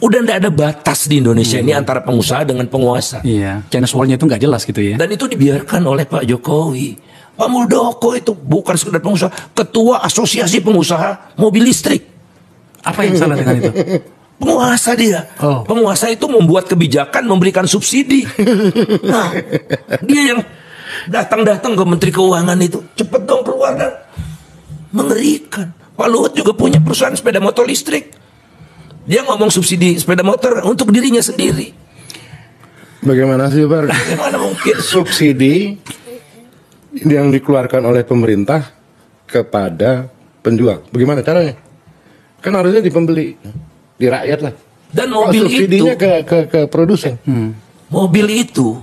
Udah nggak ada batas di Indonesia ini antara pengusaha dengan penguasa. Iya, Chinese wall-nya itu nggak jelas gitu ya. Dan itu dibiarkan oleh Pak Jokowi. Pak Muldoko itu bukan sekedar pengusaha, ketua asosiasi pengusaha mobil listrik. Apa yang salah dengan itu? Penguasa dia. Oh. Penguasa itu membuat kebijakan, memberikan subsidi. Nah, dia yang datang-datang ke Menteri Keuangan itu, cepet dong keluar dan mengerikan. Pak Luhut juga punya perusahaan sepeda motor listrik. Dia ngomong subsidi sepeda motor untuk dirinya sendiri. Bagaimana sih, Pak? Bagaimana mungkin Subsidi yang dikeluarkan oleh pemerintah kepada penjual. Bagaimana caranya? Kan harusnya di pembeli, di rakyat lah. Dan mobil subsidinya itu ke produsen. Mobil itu,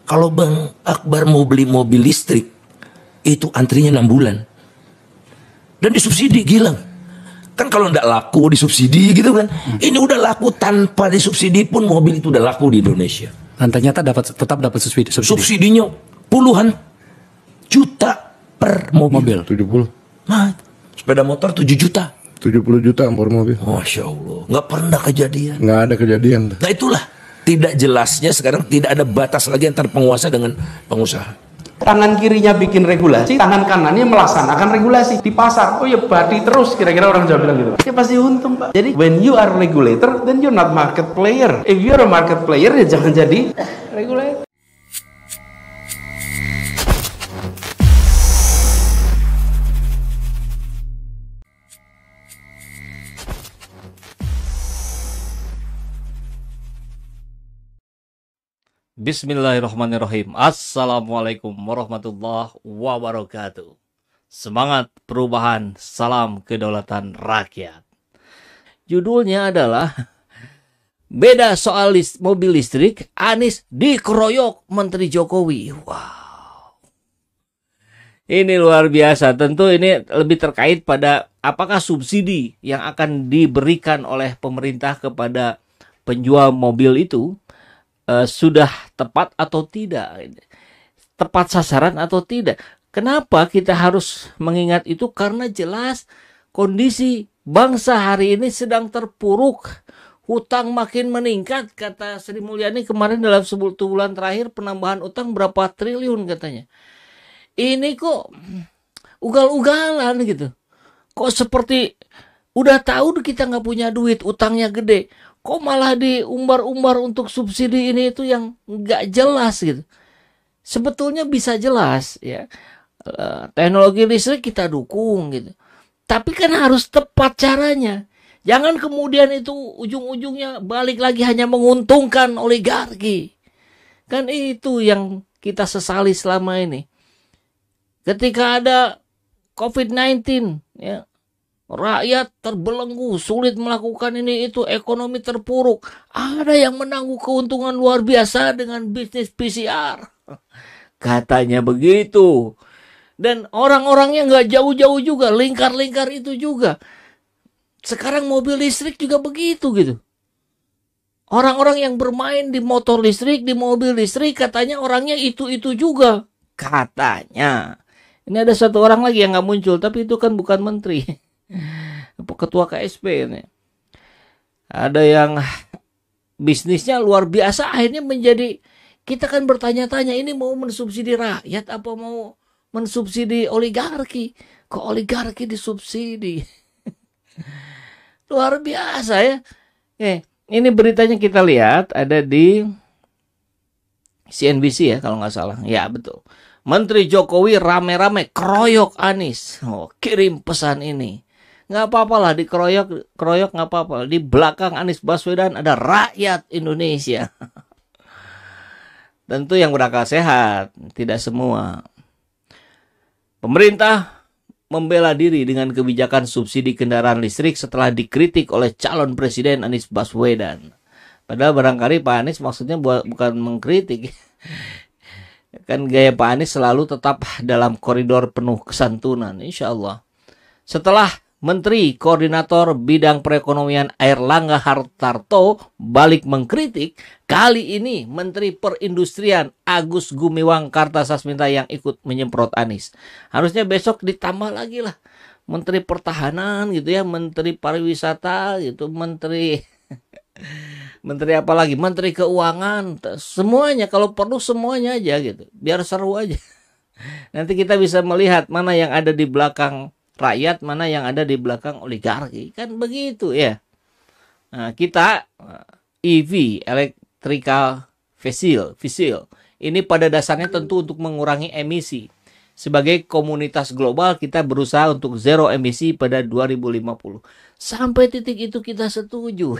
kalau Bang Akbar mau beli mobil listrik, itu antrinya 6 bulan. Dan disubsidi, gila. Kan kalau nggak laku disubsidi gitu kan. Ini udah laku tanpa disubsidi pun mobil itu udah laku di Indonesia. Dan ternyata tetap dapat subsidi. Subsidinya puluhan juta per mobil. 70. Nah, sepeda motor 7 juta. 70 juta per mobil. Masya Allah, nggak pernah kejadian. Nggak ada kejadian. Nah itulah tidak jelasnya sekarang tidak ada batas lagi antara penguasa dengan pengusaha. Tangan kirinya bikin regulasi, tangan kanannya melaksanakan regulasi di pasar. Oh ya badi terus, kira-kira orang Jawa bilang gitu. Ya pasti untung, Pak. Jadi when you are regulator, then you're not market player. If you're a market player, ya jangan jadi regulator. Bismillahirrahmanirrahim. Assalamualaikum warahmatullahi wabarakatuh. Semangat perubahan, salam kedaulatan rakyat. Judulnya adalah beda soal mobil listrik, Anies dikeroyok Menteri Jokowi. Wow. Ini luar biasa. Tentu ini lebih terkait pada apakah subsidi yang akan diberikan oleh pemerintah kepada penjual mobil itu sudah tepat atau tidak, tepat sasaran atau tidak. Kenapa kita harus mengingat itu? Karena jelas kondisi bangsa hari ini sedang terpuruk, hutang makin meningkat. Kata Sri Mulyani kemarin dalam 10 bulan terakhir penambahan utang berapa triliun katanya. Ini kok ugal-ugalan gitu. Kok seperti udah tahu kita nggak punya duit, utangnya gede. Kok malah diumbar-umbar untuk subsidi ini itu yang nggak jelas gitu. Sebetulnya bisa jelas ya. Teknologi listrik kita dukung gitu. Tapi kan harus tepat caranya. Jangan kemudian itu ujung-ujungnya balik lagi hanya menguntungkan oligarki. Kan itu yang kita sesali selama ini. Ketika ada COVID-19 ya. Rakyat terbelenggu, sulit melakukan ini itu, ekonomi terpuruk. Ada yang menanggung keuntungan luar biasa dengan bisnis PCR. Katanya begitu. Dan orang-orangnya nggak jauh-jauh juga, lingkar-lingkar itu juga. Sekarang mobil listrik juga begitu gitu. Orang-orang yang bermain di motor listrik, di mobil listrik, katanya orangnya itu-itu juga. Katanya. Ini ada satu orang lagi yang nggak muncul, tapi itu kan bukan menteri. Ketua KSP ini. Ada yang bisnisnya luar biasa, akhirnya menjadi, kita kan bertanya-tanya, ini mau mensubsidi rakyat apa mau mensubsidi oligarki? Kok oligarki disubsidi? Luar biasa ya. Ini beritanya kita lihat ada di CNBC ya kalau nggak salah. Ya betul. Menteri Jokowi rame-rame keroyok Anies. Kirim pesan ini. Nggak apa-apa lah dikeroyok nggak apa-apa. Di belakang Anies Baswedan ada rakyat Indonesia. Tentu yang berakal sehat, tidak semua. Pemerintah membela diri dengan kebijakan subsidi kendaraan listrik setelah dikritik oleh calon presiden Anies Baswedan. Padahal barangkali Pak Anies maksudnya bukan mengkritik. Kan gaya Pak Anies selalu tetap dalam koridor penuh kesantunan, insya Allah. Setelah Menteri Koordinator Bidang Perekonomian Airlangga Hartarto balik mengkritik, kali ini Menteri Perindustrian Agus Gumiwang Kartasasmita yang ikut menyemprot Anies. Harusnya besok ditambah lagi lah Menteri Pertahanan gitu ya, Menteri Pariwisata gitu, Menteri Menteri apa lagi? Menteri Keuangan, semuanya kalau perlu semuanya aja gitu. Biar seru aja. Nanti kita bisa melihat mana yang ada di belakang rakyat, mana yang ada di belakang oligarki. Kan begitu ya. Nah, kita EV, electrical vehicle, ini pada dasarnya tentu untuk mengurangi emisi. Sebagai komunitas global kita berusaha untuk zero emisi pada 2050. Sampai titik itu kita setuju.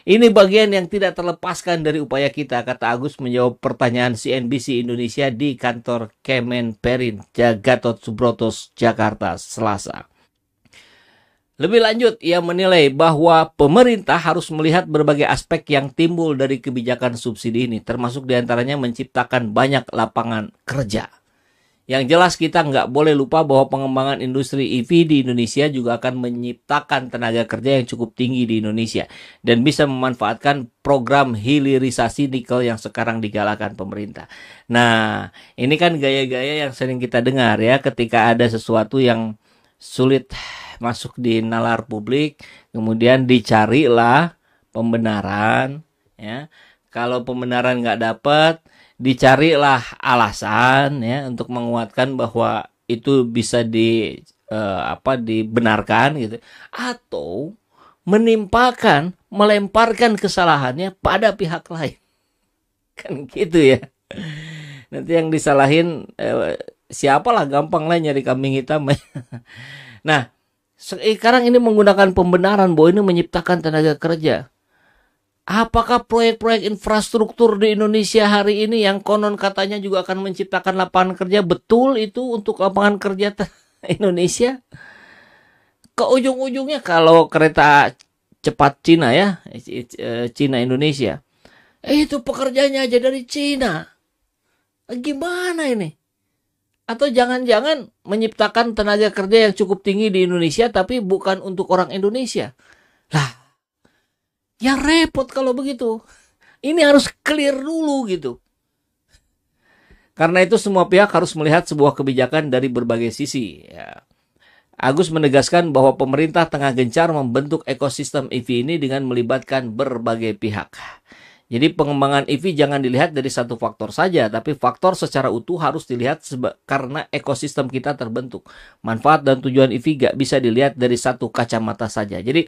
Ini bagian yang tidak terlepaskan dari upaya kita, kata Agus menjawab pertanyaan CNBC Indonesia di kantor Kemenperin, Gatot Subroto, Jakarta, Selasa. Lebih lanjut, ia menilai bahwa pemerintah harus melihat berbagai aspek yang timbul dari kebijakan subsidi ini, termasuk diantaranya menciptakan banyak lapangan kerja. Yang jelas kita nggak boleh lupa bahwa pengembangan industri EV di Indonesia juga akan menciptakan tenaga kerja yang cukup tinggi di Indonesia dan bisa memanfaatkan program hilirisasi nikel yang sekarang digalakan pemerintah. Nah, ini kan gaya-gaya yang sering kita dengar ya, ketika ada sesuatu yang sulit masuk di nalar publik, kemudian dicarilah pembenaran ya. Kalau pembenaran nggak dapat, dicarilah alasan ya untuk menguatkan bahwa itu bisa dibenarkan gitu, atau melemparkan kesalahannya pada pihak lain. Kan gitu ya. Nanti yang disalahin siapalah, gampang lah nyari kambing hitam. Nah, sekarang ini menggunakan pembenaran bahwa ini menciptakan tenaga kerja. Apakah proyek-proyek infrastruktur di Indonesia hari ini yang konon katanya juga akan menciptakan lapangan kerja, betul itu untuk lapangan kerja Indonesia? Ke ujung-ujungnya kalau kereta cepat Cina ya, Cina Indonesia, itu pekerjaannya aja dari Cina. Gimana ini? Atau jangan-jangan menciptakan tenaga kerja yang cukup tinggi di Indonesia tapi bukan untuk orang Indonesia? Lah, ya repot kalau begitu. Ini harus clear dulu gitu. Karena itu semua pihak harus melihat sebuah kebijakan dari berbagai sisi. Ya. Agus menegaskan bahwa pemerintah tengah gencar membentuk ekosistem EV ini dengan melibatkan berbagai pihak. Jadi pengembangan EV jangan dilihat dari satu faktor saja, tapi faktor secara utuh harus dilihat karena ekosistem kita terbentuk. Manfaat dan tujuan EV gak bisa dilihat dari satu kacamata saja. Jadi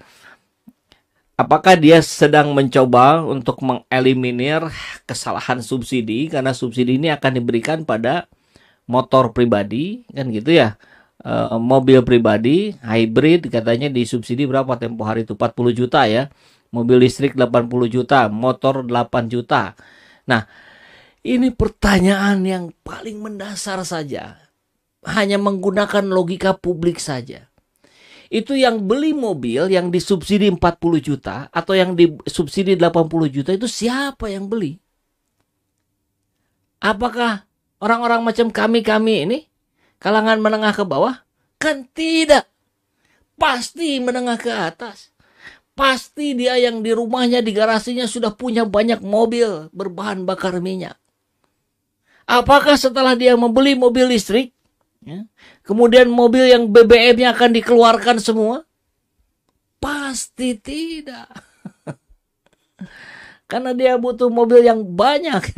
apakah dia sedang mencoba untuk mengeliminir kesalahan subsidi, karena subsidi ini akan diberikan pada motor pribadi, kan gitu ya. Mobil pribadi, hybrid katanya disubsidi berapa tempo hari itu? 40 juta ya. Mobil listrik 80 juta, motor 8 juta. Nah, ini pertanyaan yang paling mendasar saja. Hanya menggunakan logika publik saja. Itu yang beli mobil yang disubsidi 40 juta atau yang disubsidi 80 juta itu siapa yang beli? Apakah orang-orang macam kami ini? Kalangan menengah ke bawah? Kan tidak. Pasti menengah ke atas. Pasti dia yang di rumahnya, di garasinya sudah punya banyak mobil berbahan bakar minyak. Apakah setelah dia membeli mobil listrik, ya, kemudian mobil yang BBM-nya akan dikeluarkan semua? Pasti tidak. Karena dia butuh mobil yang banyak.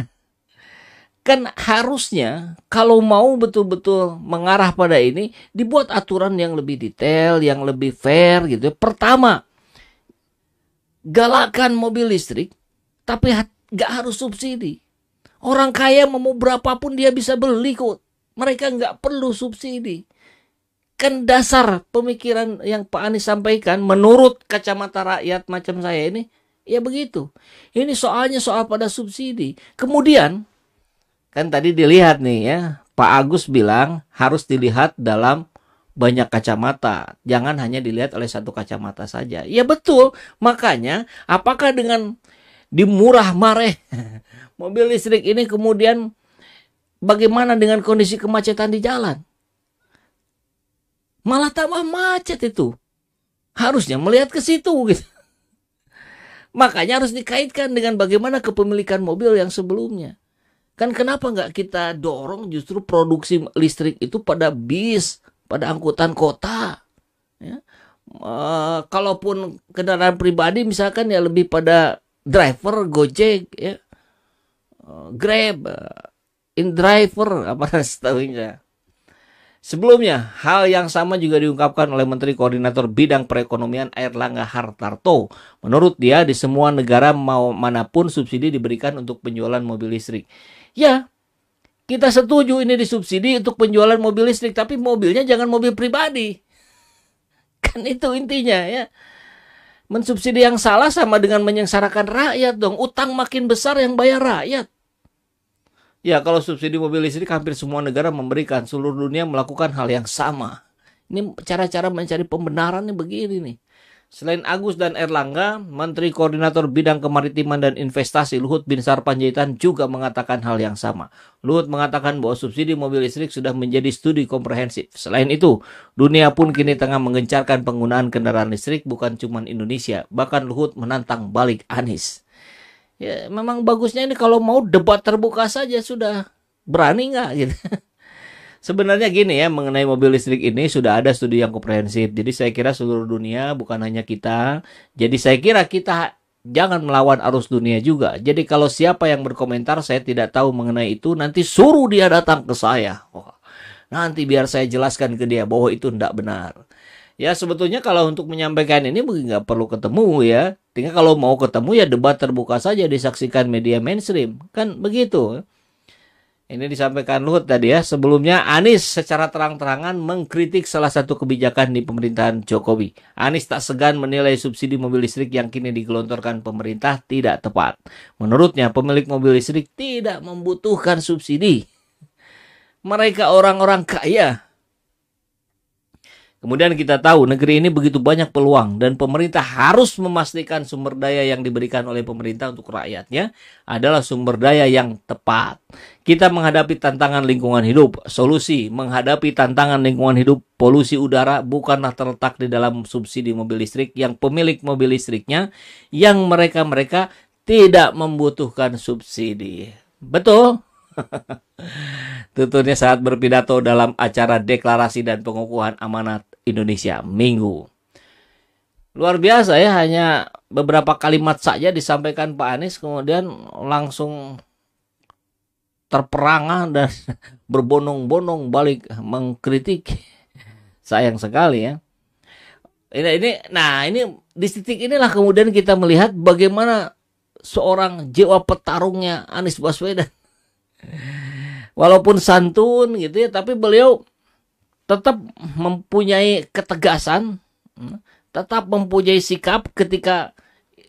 Kan harusnya kalau mau betul-betul mengarah pada ini, dibuat aturan yang lebih detail, yang lebih fair gitu. Pertama, galakan mobil listrik, tapi gak harus subsidi. Orang kaya mau berapapun dia bisa beli kok. Mereka gak perlu subsidi. Kan dasar pemikiran yang Pak Anies sampaikan, menurut kacamata rakyat macam saya ini, ya begitu. Ini soalnya soal pada subsidi. Kemudian, kan tadi dilihat nih ya, Pak Agus bilang harus dilihat dalam banyak kacamata. Jangan hanya dilihat oleh satu kacamata saja. Ya betul. Makanya apakah dengan dimurah mareh mobil listrik ini kemudian bagaimana dengan kondisi kemacetan di jalan? Malah tambah macet itu. Harusnya melihat ke situ gitu. Makanya harus dikaitkan dengan bagaimana kepemilikan mobil yang sebelumnya. Kan kenapa nggak kita dorong justru produksi listrik itu pada bis, pada angkutan kota, ya. Kalaupun kendaraan pribadi misalkan ya lebih pada driver, Gojek, ya, Grab, InDriver, apa setahunya. Sebelumnya, hal yang sama juga diungkapkan oleh Menteri Koordinator Bidang Perekonomian Airlangga Hartarto. Menurut dia, di semua negara manapun subsidi diberikan untuk penjualan mobil listrik. Ya, kita setuju ini disubsidi untuk penjualan mobil listrik, tapi mobilnya jangan mobil pribadi. Kan itu intinya ya. Mensubsidi yang salah sama dengan menyengsarakan rakyat dong. Utang makin besar yang bayar rakyat. Ya, kalau subsidi mobil listrik hampir semua negara memberikan, seluruh dunia melakukan hal yang sama. Ini cara-cara mencari pembenaran nih begini nih. Selain Agus dan Erlangga, Menteri Koordinator Bidang Kemaritiman dan Investasi Luhut Binsar Panjaitan juga mengatakan hal yang sama. Luhut mengatakan bahwa subsidi mobil listrik sudah menjadi studi komprehensif. Selain itu, dunia pun kini tengah menggencarkan penggunaan kendaraan listrik, bukan cuma Indonesia. Bahkan Luhut menantang balik Anies. Ya, memang bagusnya ini kalau mau debat terbuka saja sudah. Berani nggak gitu. Sebenarnya gini ya, mengenai mobil listrik ini sudah ada studi yang komprehensif. Jadi saya kira seluruh dunia, bukan hanya kita. Jadi saya kira kita jangan melawan arus dunia juga. Jadi kalau siapa yang berkomentar saya tidak tahu mengenai itu, nanti suruh dia datang ke saya. Nanti biar saya jelaskan ke dia bahwa itu tidak benar. Ya sebetulnya kalau untuk menyampaikan ini mungkin nggak perlu ketemu ya. Tinggal kalau mau ketemu ya debat terbuka saja, disaksikan media mainstream. Kan begitu. Ini disampaikan Luhut tadi ya. Sebelumnya Anies secara terang-terangan mengkritik salah satu kebijakan di pemerintahan Jokowi. Anies tak segan menilai subsidi mobil listrik yang kini digelontorkan pemerintah tidak tepat. Menurutnya pemilik mobil listrik tidak membutuhkan subsidi. Mereka orang-orang kaya. Kemudian kita tahu negeri ini begitu banyak peluang dan pemerintah harus memastikan sumber daya yang diberikan oleh pemerintah untuk rakyatnya adalah sumber daya yang tepat. Kita menghadapi tantangan lingkungan hidup. Solusi menghadapi tantangan lingkungan hidup, polusi udara bukanlah terletak di dalam subsidi mobil listrik yang pemilik mobil listriknya yang mereka tidak membutuhkan subsidi. Betul? Tuturnya saat berpidato dalam acara deklarasi dan pengukuhan amanat Indonesia Minggu. Luar biasa ya, hanya beberapa kalimat saja disampaikan Pak Anies kemudian langsung terperangah dan berbondong-bondong balik mengkritik. Sayang sekali ya. Ini di titik inilah kemudian kita melihat bagaimana seorang jiwa petarungnya Anies Baswedan. Walaupun santun gitu ya, tapi beliau tetap mempunyai ketegasan, tetap mempunyai sikap ketika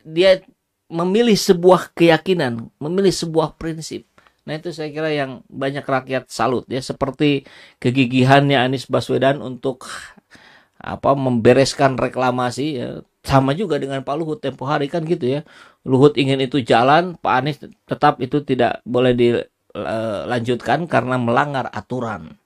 dia memilih sebuah keyakinan, memilih sebuah prinsip. Nah itu saya kira yang banyak rakyat salut ya, seperti kegigihannya Anies Baswedan untuk membereskan reklamasi ya. Sama juga dengan Pak Luhut tempo hari kan gitu ya. Luhut ingin itu jalan, Pak Anies tetap itu tidak boleh dilanjutkan karena melanggar aturan.